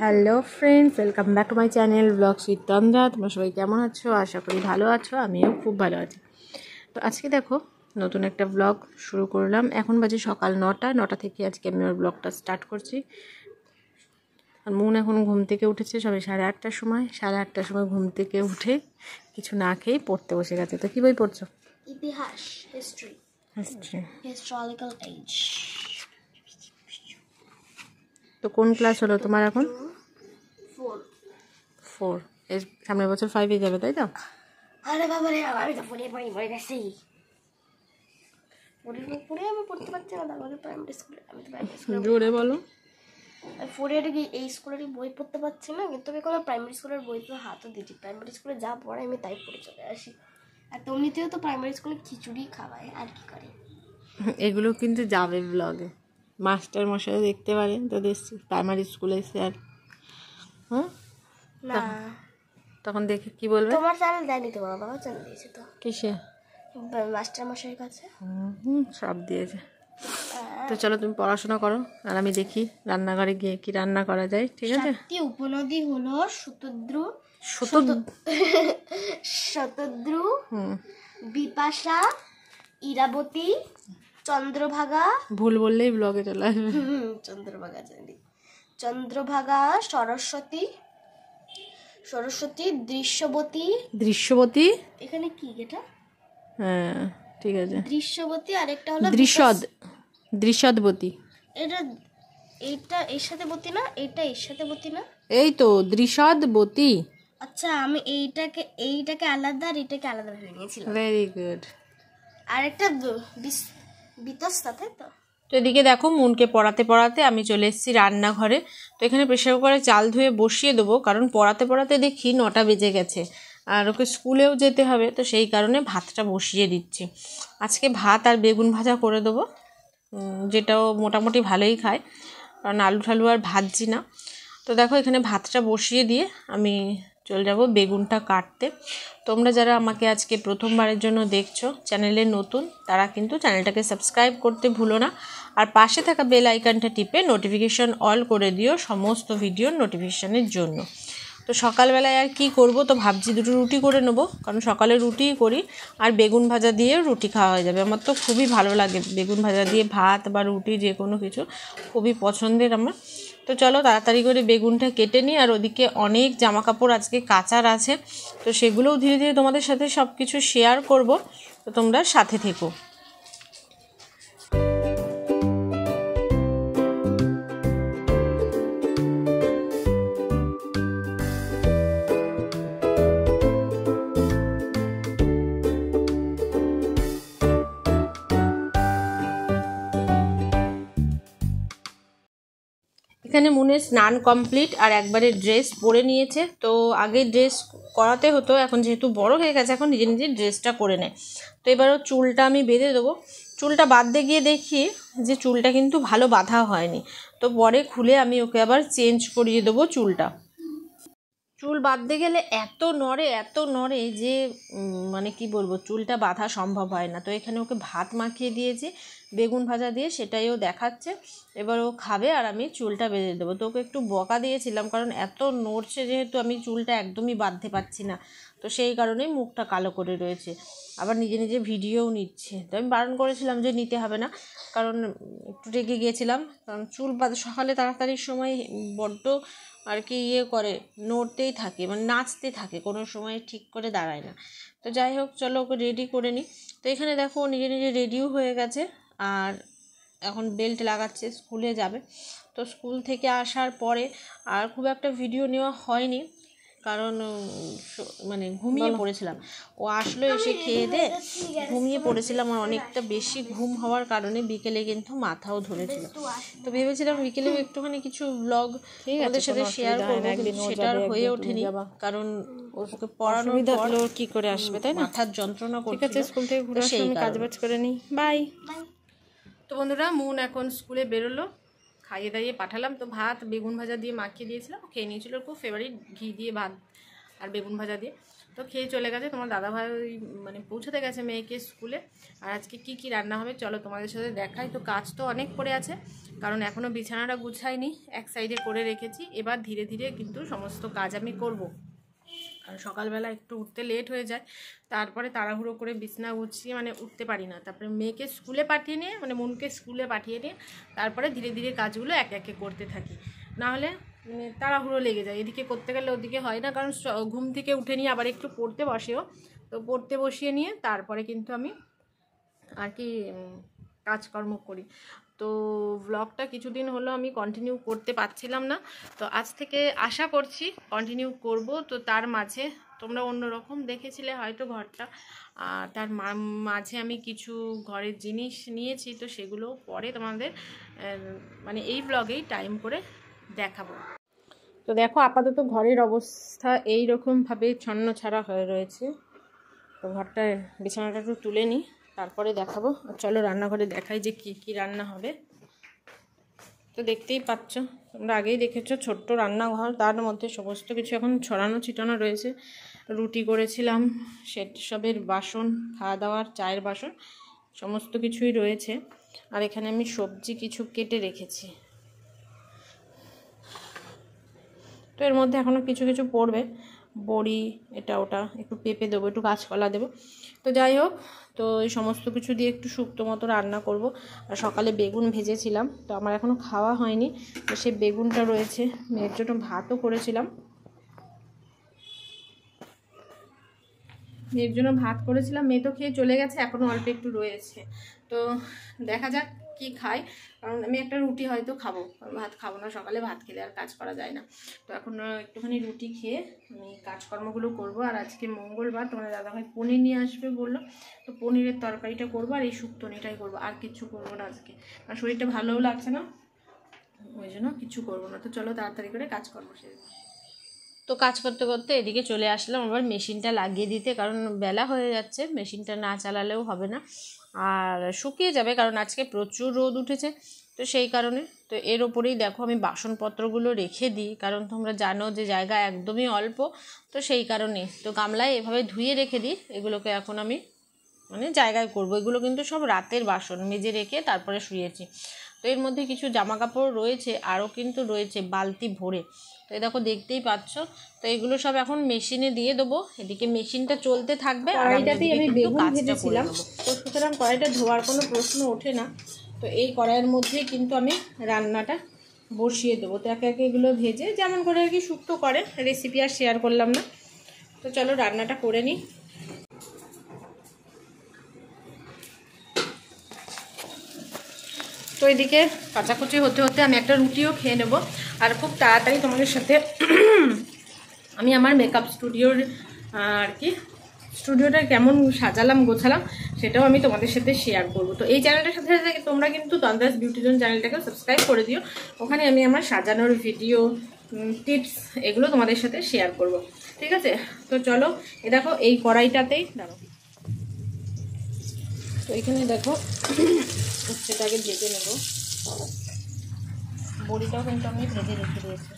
Hello friends, welcome back to my channel vlogs with Tandra. তোমরা সবাই কেমন আছো? আশা করি ভালো আছো। আমিও খুব ভালো আছি। তো আজকে দেখো নতুন একটা ব্লগ শুরু করলাম। এখন বাজে সকাল 9টা থেকে আজকে আমি ওর ব্লগটা স্টার্ট করছি। আর মন এখন ঘুম থেকে উঠেছে সবাই 8:30টার সময়। 8:30টার সময় ঘুম থেকে উঠে কিছু না খেয়ে পড়তে বসে গেছে। তো কী বই পড়ছো? ইতিহাস, হিস্ট্রি, হিস্টোরিক্যাল এজ। তো কোন ক্লাস হলো তোমার এখন? 4। এর সামনের বছর 5-এ যাবে, তাই তো? আরে বাবা রে, আমি তো পড়ে গেছি। পড়ে আমি পড়তে পারছি না। তারপরে প্রাইমারি স্কুলে, আমি তো প্রাইমারি স্কুলে জোরে বলো। 4-এর এই স্কুলেরই বই পড়তে পারছি না, কিন্তু আমি কোনো প্রাইমারি স্কুলের বই তো হাতও দিচ্ছি। প্রাইমারি স্কুলে যা পড়ে আমি তাই পড়ে চলে আসি। আর এমনিতেও তো প্রাইমারি স্কুলে খিচুড়ি খাওয়ায়, আর কি করে। এগুলো কিন্তু যাবে ব্লগে, মাস্টার মশাই দেখতে পারেন তোদের প্রাইমারি স্কুলে এসে। আর না, তখন দেখে কি বলবে? তোমার চ্যানেল দেয়নি তো? বাবা চ্যানেল দিয়েছে তো। কিসে? মাস্টার মশাইয়ের কাছে সব দিয়েছে। তো চলো তুমি পড়াশোনা করো আর আমি দেখি রান্নাঘরে গিয়ে কি রান্না করা যায়। ঠিক আছে। 7টি উপনদী হলো শতদ্রু, বিপাশা, ইরাবতী, চন্দ্রভাগা। ভুল বললেই ব্লগে চলে আসবে। চন্দ্রভাগা জানি। চন্দ্রভাগা, সরস্বতী, দৃশ্যবতী। এখানে কি এটা? হ্যাঁ ঠিক আছে। দৃশ্যবতী। আরেকটা হলো দৃশ্যদবতী। এটা এর সাথে বতী না, এটা এর সাথে বতী না। এই তো দৃশ্যদবতী। আচ্ছা, আমি এইটাকে আলাদা আর এটাকে আলাদা ভেবে নিয়েছিলাম। Very good. আরেকটা বিতস্তা, তাই তো? তো এদিকে দেখো মনকে পড়াতে পড়াতে আমি চলে এসেছি রান্নাঘরে। তো এখানে প্রেশার কুকারে চাল ধুয়ে বসিয়ে দেবো, কারণ পড়াতে পড়াতে দেখি 9টা বেজে গেছে আর ওকে স্কুলেও যেতে হবে। তো সেই কারণে ভাতটা বসিয়ে দিচ্ছি। আজকে ভাত আর বেগুন ভাজা করে দেবো, যেটাও মোটামুটি ভালোই খায়, কারণ আলু ঠালু আর ভাজছি না। তো দেখো এখানে ভাতটা বসিয়ে দিয়ে আমি চলে যাব বেগুনটা কাটতে। তোমরা যারা আমাকে আজকে প্রথমবারের জন্য দেখছো, চ্যানেলে নতুন, তারা কিন্তু চ্যানেলটাকে সাবস্ক্রাইব করতে ভুলো না। আর পাশে থাকা বেল আইকনটা টিপে নোটিফিকেশন অল করে দিও সমস্ত ভিডিওর নোটিফিকেশানের জন্য। তো সকালবেলায় আর কি করব, তো ভাবছি 2টো রুটি করে নেবো, কারণ সকালে রুটিই করি আর বেগুন ভাজা দিয়ে রুটি খাওয়া হয়ে যাবে। আমার তো খুবই ভালো লাগে বেগুন ভাজা দিয়ে ভাত বা রুটি, যে কোনো কিছু খুবই পছন্দের আমার। তো চলো তাড়াতাড়ি করে বেগুনটা কেটে নিই। আর ওদিকে অনেক জামা কাপড় আজকে কাচার আছে, তো সেগুলোও ধীরে ধীরে তোমাদের সাথে সব কিছু শেয়ার করব। তো তোমরা সাথে থেকো। এখানে মুনের স্নান কমপ্লিট আর একবারে ড্রেস পরে নিয়েছে। তো আগে ড্রেস করাতে হতো, এখন যেহেতু বড় হয়ে গেছে এখন নিজে নিজে ড্রেসটা করে নেয়। তো এবারও চুলটা আমি বেঁধে দেবো। চুলটা বাঁধতে গিয়ে দেখি যে চুলটা কিন্তু ভালো বাঁধা হয়নি, তো পরে খুলে আমি ওকে আবার চেঞ্জ করিয়ে দেবো চুলটা। চুল বাঁধতে গেলে এত নড়ে যে মানে কি বলবো, চুলটা বাঁধা সম্ভব হয় না। তো এখানে ওকে ভাত মাখিয়ে দিয়েছি বেগুন ভাজা দিয়ে, সেটাই ও দেখাচ্ছে। এবার ও খাবে আর আমি চুলটা বেঁধে দেবো। তো ওকে একটু বকা দিয়েছিলাম, কারণ এত নড়ছে যেহেতু আমি চুলটা একদমই বাঁধতে পারছি না। তো সেই কারণেই মুখটা কালো করে রয়েছে, আবার নিজে নিজে ভিডিওও নিচ্ছে। তো আমি বারণ করেছিলাম যে নিতে হবে না, কারণ একটু রেগে গিয়েছিলাম, কারণ চুল সকালে তাড়াতাড়ির সময় বড্ড আর কি করে, নড়তেই থাকে, মানে নাচতে থাকে, কোনো সময় ঠিক করে দাঁড়ায় না। তো যাই হোক, চলো ওকে রেডি করে নিই। তো এখানে দেখো নিজে নিজে রেডিও হয়ে গেছে আর এখন বেল্ট লাগাচ্ছে, স্কুলে যাবে। তো স্কুল থেকে আসার পরে আর খুব একটা ভিডিও নেওয়া হয়নি, কারণ মানে ঘুমিয়ে পড়েছিলাম। ও আসলো, এসে খেয়ে দিয়ে ঘুমিয়ে পড়েছিলাম, আর অনেকটা বেশি ঘুম হওয়ার কারণে বিকেলে কিন্তু মাথাও ধরেছিল। তো ভেবেছিলাম বিকেলেও একটুখানি কিছু ব্লগ ওদের সাথে শেয়ার করবো, কিন্তু সেটা আর হয়ে ওঠেনি, কারণ ওকে পড়ানোর পর কি করে আসবে, তাই না? মাথার যন্ত্রণা করছে। স্কুল থেকে ঘুরে আসলে আমি কাজবাজ করে নিই। বাই। তো বন্ধুরা, মুন এখন স্কুলে বেরোলো, খাইয়ে দাইয়ে পাঠালাম। তো ভাত বেগুন ভাজা দিয়ে মাখিয়ে দিয়েছিলাম, খেয়ে নিয়েছিল, খুব ফেভারিট ঘি দিয়ে ভাত আর বেগুন ভাজা দিয়ে। তো তো খেয়ে চলে গেছে। তোমার দাদাভাই মানে পৌঁছাতে গেছে মেয়েকে স্কুলে। আর আজকে কি কি রান্না হবে চলো তোমাদের সাথে দেখাই। তো কাজ তো অনেক পড়ে আছে, কারণ এখনও বিছানাটা গুছাইনি, এক সাইডে করে রেখেছি। এবার ধীরে ধীরে কিন্তু সমস্ত কাজ আমি করব, কারণ সকালবেলা একটু উঠতে লেট হয়ে যায়, তারপরে তাড়াহুড়ো করে বিছানা গুছিয়ে মানে উঠতে পারি না। তারপরে মেয়েকে স্কুলে পাঠিয়ে নিয়ে মানে মনকে স্কুলে পাঠিয়ে নিয়ে তারপরে ধীরে ধীরে কাজগুলো একে একে করতে থাকি, নাহলে মানে তাড়াহুড়ো লেগে যায়। এদিকে করতে গেলে ওদিকে হয় না, কারণ ঘুম থেকে উঠে নিয়ে আবার একটু পড়তে বসেও, তো পড়তে বসিয়ে নিয়ে তারপরে কিন্তু আমি আর কি কাজকর্ম করি। তো ব্লগটা কিছুদিন হলো আমি কন্টিনিউ করতে পারছিলাম না, তো আজ থেকে আশা করছি কন্টিনিউ করব। তো তার মাঝে তোমরা অন্যরকম দেখেছিলে হয়তো ঘরটা, আর তার মাঝে আমি কিছু ঘরের জিনিস নিয়েছি, তো সেগুলো পরে তোমাদের মানে এই ব্লগেই টাইম করে দেখাবো। তো দেখো আপাতত ঘরের অবস্থা এই রকমভাবে ছন্নছাড়া হয়ে রয়েছে। তো ঘরটার বিছানাটা একটু তুলে নিই, তারপরে দেখাবো। চলো রান্নাঘরে দেখাই যে কি কি রান্না হবে। তো দেখতেই পাচ্ছ, তোমরা আগেই দেখেছো ছোট্ট রান্নাঘর, তার মধ্যে সমস্ত কিছু এখন ছড়ানো ছিটানো রয়েছে। রুটি করেছিলাম, সেসবের বাসন, খাওয়া দাওয়ার চায়ের বাসন সমস্ত কিছুই রয়েছে। আর এখানে আমি সবজি কিছু কেটে রেখেছি। তো এর মধ্যে এখনও কিছু কিছু পড়বে, বড়ি, এটা ওটা, একটু পেঁপে দেবো, একটু কাঁচকলা দেবো। তো যাই হোক, তো এই সমস্ত কিছু দিয়ে একটু শুক্তো মতো রান্না করব। আর সকালে বেগুন ভেজেছিলাম, তো আমার এখনও খাওয়া হয়নি, তো সেই বেগুনটা রয়েছে। মেয়ের জন্য ভাতও করেছিলাম, মেয়ের জন্য ভাত করেছিলাম, মেয়ে তো খেয়ে চলে গেছে, এখনও অল্প একটু রয়েছে। তো দেখা যাক কি খাই, কারণ আমি একটা রুটি হয়তো খাবো, ভাত খাবো না। সকালে ভাত খেলে আর কাজ করা যায় না। তো এখন একটুখানি রুটি খেয়ে আমি কাজকর্মগুলো করব। আর আজকে মঙ্গলবার, তোমার দাদাভাই পনির নিয়ে আসবে বললো, তো পনিরের তরকারিটা করবো আর এই শুক্তনিটাই করবো, আর কিছু করবো না আজকে, আর শরীরটা ভালোও লাগছে না, ওই জন্য কিছু করবো না। তো চলো তাড়াতাড়ি করে কাজকর্ম সেরে। তো কাজ করতে করতে এদিকে চলে আসলাম আবার মেশিনটা লাগিয়ে দিতে, কারণ বেলা হয়ে যাচ্ছে, মেশিনটা না চালালেও হবে না, আর শুকিয়ে যাবে, কারণ আজকে প্রচুর রোদ উঠেছে। তো সেই কারণে তো এর ওপরেই দেখো আমি বাসনপত্রগুলো রেখে দিই, কারণ তোমরা জানো যে জায়গা একদমই অল্প, তো সেই কারণে তো গামলায় এভাবে ধুয়ে রেখে দিই। এগুলোকে এখন আমি মানে জায়গায় করব। এগুলো কিন্তু সব রাতের বাসন, মেজে রেখে তারপরে শুয়েছি। তো এর মধ্যে কিছু জামা কাপড় রয়েছে, আরও কিন্তু রয়েছে বালতি ভরে। তো এই দেখো দেখতেই পাচ্ছ। তো এগুলো সব এখন মেশিনে দিয়ে দেবো, এদিকে মেশিনটা চলতে থাকবে। কড়াইটাতেই আমি বেগুন ভেজেছিলাম, তো সুতরাং কড়াইটা ধোয়ার কোনো প্রশ্ন ওঠে না। তো এই কড়াইয়ের মধ্যেই কিন্তু আমি রান্নাটা বসিয়ে দেবো। তো একে একে এগুলো ভেজে যেমন করে আর কি শুক্তো করে, রেসিপি আর শেয়ার করলাম না। তো চলো রান্নাটা করে নিই। তো এদিকে কাচাকুচি হতে হতে আমি একটা রুটিও খেয়ে নেব, আর খুব তাড়াতাড়ি তোমাদের সাথে আমি আমার মেকআপ স্টুডিওর আর কি স্টুডিওটা কেমন সাজালাম গোছালাম সেটাও আমি তোমাদের সাথে শেয়ার করব। তো এই চ্যানেলটার সাথে সাথে তোমরা কিন্তু তন্দ্রাস বিউটি জোন চ্যানেলটাকে সাবস্ক্রাইব করে দিও, ওখানে আমি আমার সাজানোর ভিডিও, টিপস এগুলো তোমাদের সাথে শেয়ার করব, ঠিক আছে? তো চলো, এ দেখো এই কড়াইটাতেই দাঁড়াও। তো এখানে দেখো সেটাকে ভেজে নেব, বড়িটাও কিন্তু আমি ভেজে রেখে দিয়েছি।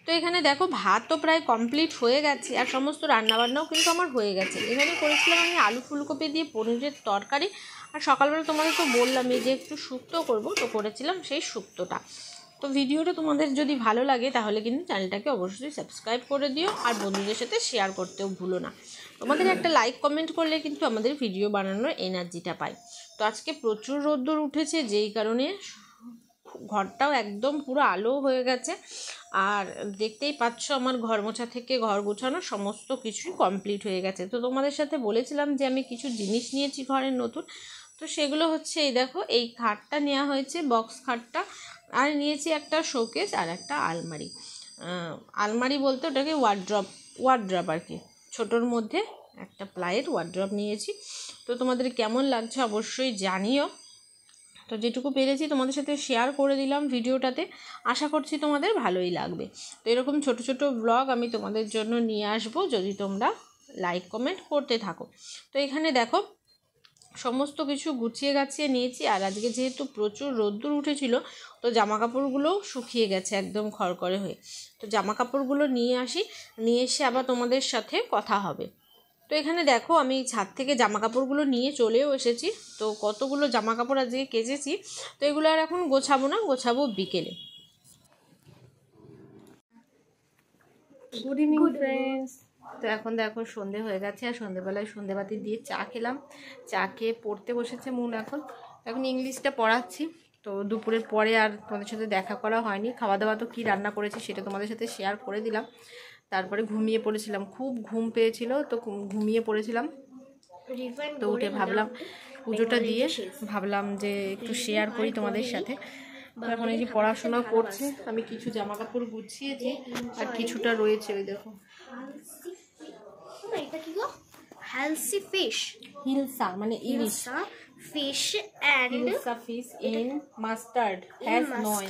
তো এখানে দেখো ভাত তো প্রায় কমপ্লিট হয়ে গেছে, আর সমস্ত রান্নাবান্নাও কিন্তু আমার হয়ে গেছে। এখানে করেছিলাম আমি আলু ফুলকপি দিয়ে পনিরের তরকারি, আর সকালবেলা তোমাদের তো বললামই যে একটু শুক্তো করব, তো করেছিলাম সেই শুক্তোটা। তো ভিডিওটা তোমাদের যদি ভালো লাগে তাহলে কিন্তু চ্যানেলটাকে অবশ্যই সাবস্ক্রাইব করে দিও, আর বন্ধুদের সাথে শেয়ার করতেও ভুলো না। তোমাদের একটা লাইক কমেন্ট করলে কিন্তু আমাদের ভিডিও বানানোর এনার্জিটা পাই। তো আজকে প্রচুর রোদ্দুর উঠেছে, যেই কারণে ঘরটাও একদম পুরো আলো হয়ে গেছে। আর দেখতেই পাচ্ছ আমার ঘর মোছা থেকে ঘর গোছানো সমস্ত কিছুই কমপ্লিট হয়ে গেছে। তো তোমাদের সাথে বলেছিলাম যে আমি কিছু জিনিস নিয়েছি ঘরের নতুন, তো সেগুলো হচ্ছে এই দেখো এই খাটটা নেওয়া হয়েছে, বক্স খাটটা, আর নিয়েছি একটা শোকেস আর একটা আলমারি। আলমারি বলতে ওটাকে ওয়ার্ড্রপ আর কি, ছোটোর মধ্যে একটা প্লাইয়ের ওয়ার্ড্রপ নিয়েছি। তো তোমাদের কেমন লাগছে অবশ্যই জানিও। তো যেটুকু পেরেছি তোমাদের সাথে শেয়ার করে দিলাম ভিডিওটাতে, আশা করছি তোমাদের ভালোই লাগবে। তো এরকম ছোট ছোট ব্লগ আমি তোমাদের জন্য নিয়ে আসবো, যদি তোমরা লাইক কমেন্ট করতে থাকো। তো এখানে দেখো সমস্ত কিছু গুছিয়ে গাছিয়ে নিয়েছি। আর আজকে যেহেতু প্রচুর রোদ্দুর উঠেছিল, তো জামা কাপড়গুলোও শুকিয়ে গেছে একদম খড়খড়ে হয়ে। তো জামা কাপড়গুলো নিয়ে আসি, নিয়ে এসে আবার তোমাদের সাথে কথা হবে। তো এখানে দেখো আমি ছাদ থেকে জামা কাপড়গুলো নিয়ে চলেও এসেছি। তো কতগুলো জামা কাপড় আজকে কেচেছি, তো এগুলো আর এখন গোছাবো না, গোছাবো বিকেলে। Good evening friends. তো এখন দেখো সন্ধে হয়ে গেছে, আর সন্ধেবেলায় সন্ধেবাতি দিয়ে চা খেলাম। চা খেয়ে পড়তে বসেছে মন। এখন ইংলিশটা পড়াচ্ছি। তো দুপুরের পরে আর তোমাদের সাথে দেখা করা হয়নি। খাওয়া দাওয়া তো কী রান্না করেছি সেটা তোমাদের সাথে শেয়ার করে দিলাম। তারপরে ঘুমিয়ে পড়েছিলাম, খুব ঘুম পেয়েছিল, তো ঘুমিয়ে পড়েছিলাম। তো উঠে ভাবলাম পুজোটা দিয়ে ভাবলাম যে একটু শেয়ার করি তোমাদের সাথে। তো এখন এই যে পড়াশোনা করছে, আমি কিছু জামা কাপড় গুছিয়েছি আর কিছুটা রয়েছে। ওই দেখো এটা কি গো? হেলসি ফিশ, হিলসা মানে ইলিশ, fish and hilsa fish in mustard has নয়,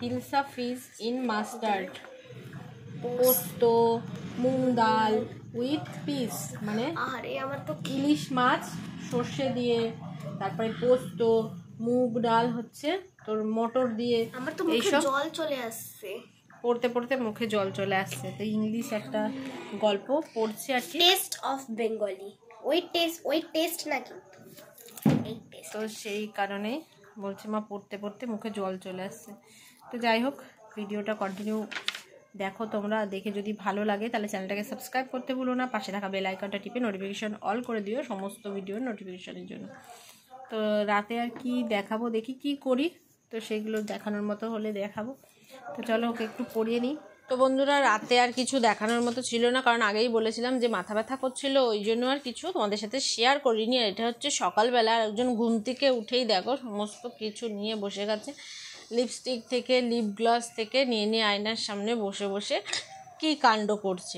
হিলসা ফিশ ইন মাস্টার্ড, পোস্ত, মুগ ডাল উইথ পিস, মানে আরে আমার তো ইলিশ মাছ সর্ষে দিয়ে, তারপরে পোস্ত, মুগ ডাল হচ্ছে তোর মটর দিয়ে, আমার তো মুখে জল চলে আসছে। পড়তে পড়তে মুখে জল চলে আসছে। তো ইংলিশ একটা গল্প পড়ছে আর কি, টেস্ট অফ বেঙ্গলি। ওই টেস্ট না কিন্তু এই টেস্ট। তো সেই কারণে বলছি মা পড়তে পড়তে মুখে জল চলে আসছে। তো যাই হোক, ভিডিওটা কন্টিনিউ দেখো তোমরা। দেখে যদি ভালো লাগে তাহলে চ্যানেলটাকে সাবস্ক্রাইব করতে ভুলো না, পাশে থাকা বেল আইকনটা টিপে নোটিফিকেশন অল করে দিও সমস্ত ভিডিওর নোটিফিকেশনের জন্য। তো রাতে আর কি দেখাবো, দেখি কি করি, তো সেগুলো দেখানোর মতো হলে দেখাবো। তো চলো ওকে একটু পড়িয়ে নিই। তো বন্ধুরা, রাতে আর কিছু দেখানোর মতো ছিল না, কারণ আগেই বলেছিলাম যে মাথা ব্যথা করছিল, ওই জন্য আর কিছু তোমাদের সাথে শেয়ার করিনি। আর এটা হচ্ছে সকালবেলা, আর একজন ঘুম থেকে উঠেই দেখো সমস্ত কিছু নিয়ে বসে গেছে। লিপস্টিক থেকে লিপ গ্লস থেকে নিয়ে নিয়ে আয়নার সামনে বসে বসে কী কাণ্ড করছে।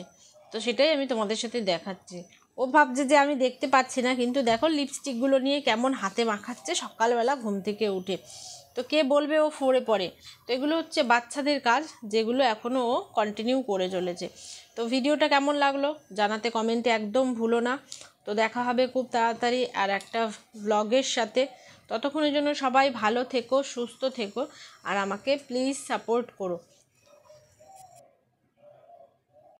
তো সেটাই আমি তোমাদের সাথে দেখাচ্ছি। ও ভাবছে যে আমি দেখতে পাচ্ছি না, কিন্তু দেখো লিপস্টিকগুলো নিয়ে কেমন হাতে মাখাচ্ছে সকালবেলা ঘুম থেকে উঠে। তো কে বলবে ও ফোরে পড়ে। তো এগুলো হচ্ছে বাচ্চাদের কাজ, যেগুলো এখনও ও কন্টিনিউ করে চলেছে। তো ভিডিওটা কেমন লাগলো জানাতে কমেন্টে একদম ভুলো না। তো দেখা হবে খুব তাড়াতাড়ি আর একটা ব্লগের সাথে। ততক্ষণের জন্য সবাই ভালো থেকো, সুস্থ থেকো, আর আমাকে প্লিজ সাপোর্ট করো।